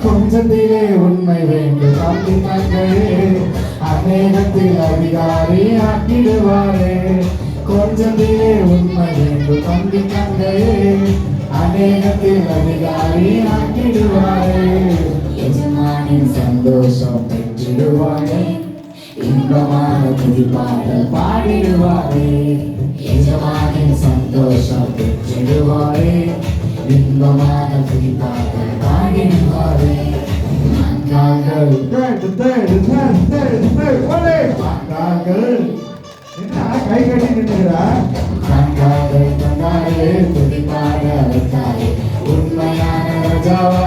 கொஞ்சத்திலே உண்மை வேண்டும் தம்பி தங்கையே அநேகத்தில் அதிகாரி ஆக்கிடுவாரே கொஞ்சத்திலே உண்மை வேண்டும் தம்பி தங்கையே அநேகத்தில் அதிகாரி ஆக்கிடுவாரே எஜமானின் சந்தோஷம் பெற்றிடுவாரே இன்பமான துதிப்பாடல் பாடிடுவாரே எஜமானின் சந்தோஷம் பெற்றிடுவாரே இன்பமான துதிப்பாடல் பாடிடுவாரே மங்காங்கள் கை கட்டி நின்றுகிறா மங்காங்கள் துதிப்பாட வைத்தாரே உண்மையான ரஜாவா